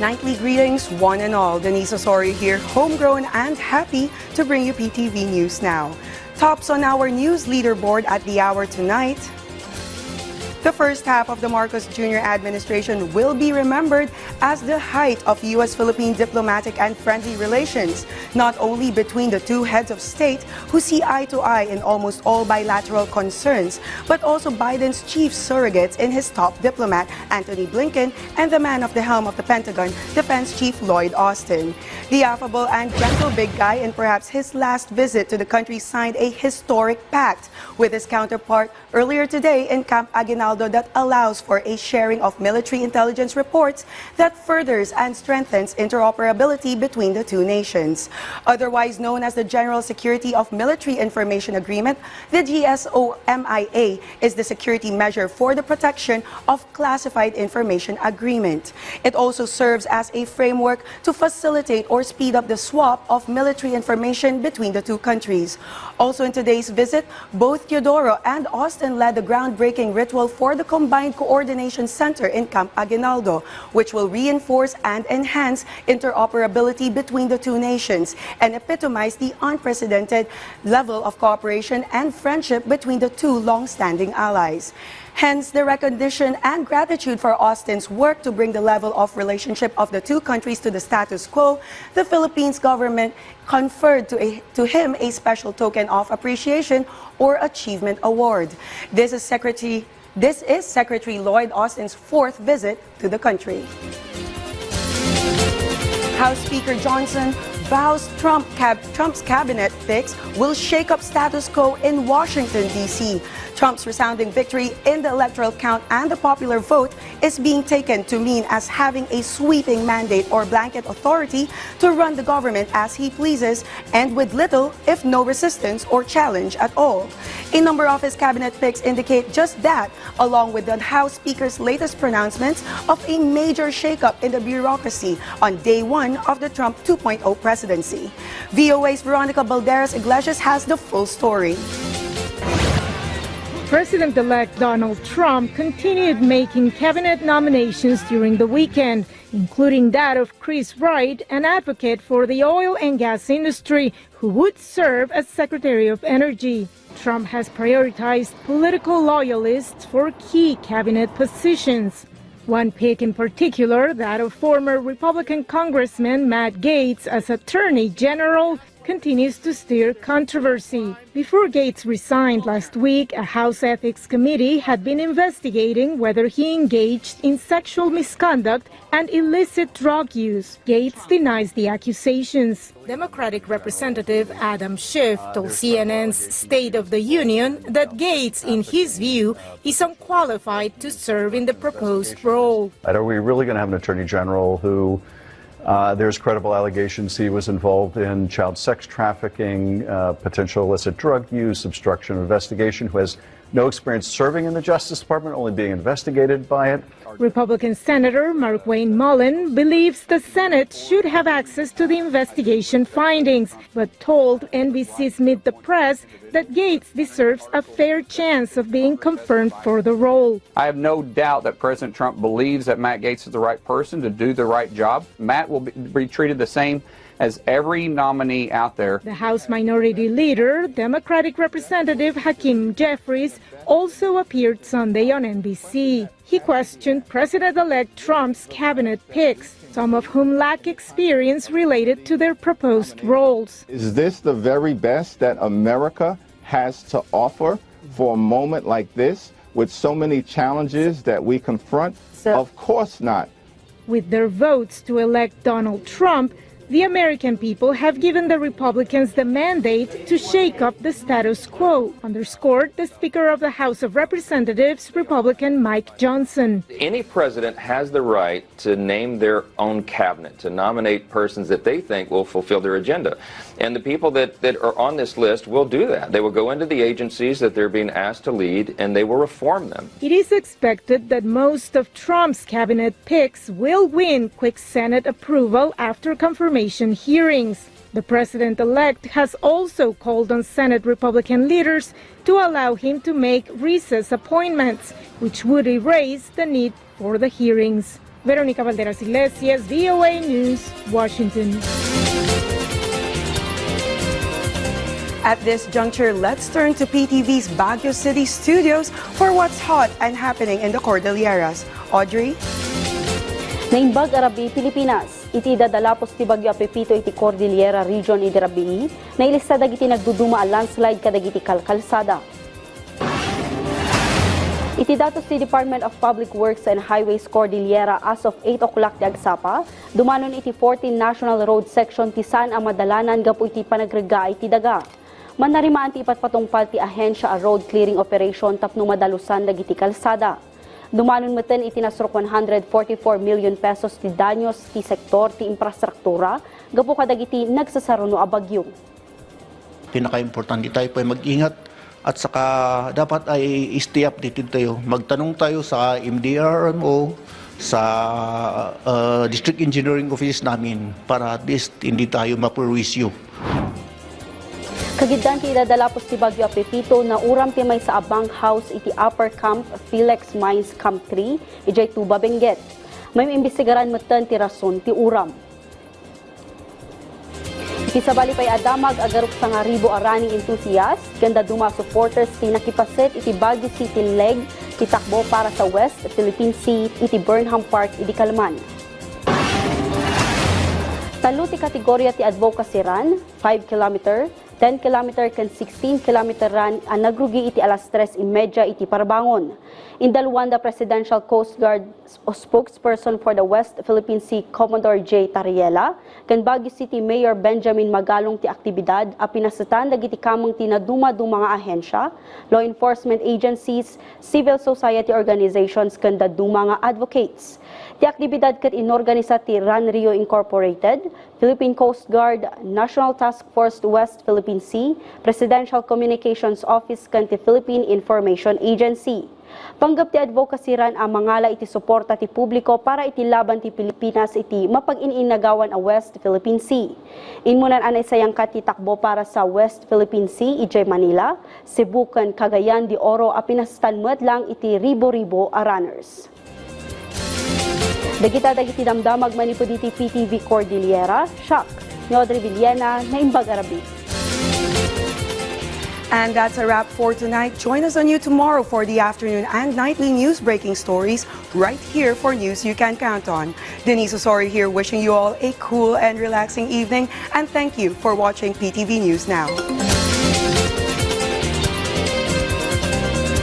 Nightly greetings, one and all. Denise Osorio here, homegrown and happy to bring you PTV News Now. Tops on our news leaderboard at the hour tonight. The first half of the Marcos Jr. administration will be remembered as the height of U.S.-Philippine diplomatic and friendly relations, not only between the two heads of state who see eye to eye in almost all bilateral concerns, but also Biden's chief surrogates in his top diplomat, Antony Blinken, and the man of the helm of the Pentagon, Defense Chief Lloyd Austin. The affable and gentle big guy in perhaps his last visit to the country signed a historic pact with his counterpart earlier today in Camp Aguinaldo that allows for a sharing of military intelligence reports that furthers and strengthens interoperability between the two nations. Otherwise known as the General Security of Military Information Agreement, the GSOMIA is the security measure for the protection of classified information agreement. It also serves as a framework to facilitate or speed up the swap of military information between the two countries. Also in today's visit, both Teodoro and Austin led the groundbreaking ritual for the Combined Coordination Center in Camp Aguinaldo, which will reinforce and enhance interoperability between the two nations and epitomize the unprecedented level of cooperation and friendship between the two long-standing allies. Hence, the recognition and gratitude for Austin's work to bring the level of relationship of the two countries to the status quo, the Philippines government conferred to him a special token of appreciation or achievement award. This is Secretary Lloyd Austin's fourth visit to the country. House Speaker Johnson vows Trump's cabinet picks will shake up status quo in Washington, D.C. Trump's resounding victory in the electoral count and the popular vote is being taken to mean as having a sweeping mandate or blanket authority to run the government as he pleases and with little, if no resistance or challenge at all. A number of his cabinet picks indicate just that, along with the House Speaker's latest pronouncements of a major shakeup in the bureaucracy on day one of the Trump 2.0 presidency. VOA's Veronica Balderas-Iglesias has the full story. President-elect Donald Trump continued making cabinet nominations during the weekend, including that of Chris Wright, an advocate for the oil and gas industry, who would serve as Secretary of Energy. Trump has prioritized political loyalists for key cabinet positions. One pick in particular, that of former Republican Congressman Matt Gaetz as Attorney General, continues to stir controversy. Before Gaetz resigned last week, a House Ethics Committee had been investigating whether he engaged in sexual misconduct and illicit drug use. Gaetz denies the accusations. Democratic Representative Adam Schiff told CNN's State of the Union that Gaetz, in his view, is unqualified to serve in the proposed role. Are we really going to have an Attorney General who there's credible allegations he was involved in child sex trafficking, potential illicit drug use, obstruction of investigation, who has no experience serving in the Justice Department, only being investigated by it? Republican Senator Markwayne Mullin believes the Senate should have access to the investigation findings, but told NBC's Meet the Press that Gaetz deserves a fair chance of being confirmed for the role. I have no doubt that President Trump believes that Matt Gaetz is the right person to do the right job. Matt will be treated the same as every nominee out there. The House Minority Leader, Democratic Representative Hakeem Jeffries, also appeared Sunday on NBC. He questioned President-elect Trump's cabinet picks, some of whom lack experience related to their proposed roles. Is this the very best that America has to offer for a moment like this, with so many challenges that we confront? Of course not. With their votes to elect Donald Trump, the American people have given the Republicans the mandate to shake up the status quo, underscored the Speaker of the House of Representatives, Republican Mike Johnson. Any president has the right to name their own cabinet, to nominate persons that they think will fulfill their agenda. And the people that are on this list will do that. They will go into the agencies that they're being asked to lead, and they will reform them. It is expected that most of Trump's cabinet picks will win quick Senate approval after confirmation hearings. The president-elect has also called on Senate Republican leaders to allow him to make recess appointments, which would erase the need for the hearings. Veronica Valderas Iglesias, VOA News, Washington. At this juncture, let's turn to PTV's Baguio City studios for what's hot and happening in the Cordilleras. Audrey? Naimbag Arabi, Pilipinas. Iti dadalapos ti Bagyo Apepito iti Cordillera region iti Rabii, na ilista dagiti nagduduma a landslide kadagiti kalkalsada. Iti datos ti Department of Public Works and Highways Cordillera as of 8 o'clock ti agsapa, dumanon iti 14 National Road Section ti saan ang madalanan gapu iti panagrega iti daga. Manarimaan ti ipatpatungpal ti ahensya a road clearing operation tapno madalusan dagiti kalsada. Dumanon meten iti nasrok 144 million pesos ti danyos ti sektor ti infrastruktura gapu kadagiti nagsasaruno a bagyo. Pinaka-importante tayo po ay mag-ingat at saka dapat ay stay updated tayo. Magtanong tayo sa MDRMO, sa District Engineering Office namin para at least hindi tayo mapurwisyo. Kagiddan ti idadalapos ti Bagyo Apepito na uram ti may sa abang house iti Upper Camp Philex Mines Camp 3 ijay Tuba Benguet. May imbestigaran meten ti rason ti uram. Iti sabali pay adamag agaruk sa nga ribo araning enthusiast kanda duma supporters ti nakipaset iti Baguio City leg ti Takbo para sa West Philippine Sea iti Burnham Park iti Kalman. Talo ti kategorya ti advocacy run 5 km 10 km kan 16 km run ang nagrugi iti alas 3:30 iti Parabangon. Indalwan the Presidential Coast Guard spokesperson for the West Philippine Sea Commodore J. Tariela, kan Baguio City Mayor Benjamin Magalong ti aktibidad a pinasatan dagiti kamang tinaduma-duma nga ahensya, law enforcement agencies, civil society organizations kan daduma nga advocates. Ti aktibidad ket inorganisa ti Run Rio Incorporated, Philippine Coast Guard, National Task Force West Philippine Sea, Presidential Communications Office kan ti Philippine Information Agency. Panggap ti advocacy run ang mangala iti suporta ti publiko para iti laban ti Pilipinas iti mapag-ininagawan a West Philippine Sea. Inmunan anay sayang kat ti Takbo para sa West Philippine Sea ijay Manila, Cebu ken Cagayan de Oro a pinastan met lang iti ribo-ribo a runners. Dagiti damdamag manipod iti PTV Cordillera, shock. Ni Audrey Villena, Naimbag Arabi. And that's a wrap for tonight. Join us anew tomorrow for the afternoon and nightly news breaking stories right here for news you can count on. Denise Osorio here wishing you all a cool and relaxing evening, and thank you for watching PTV News Now.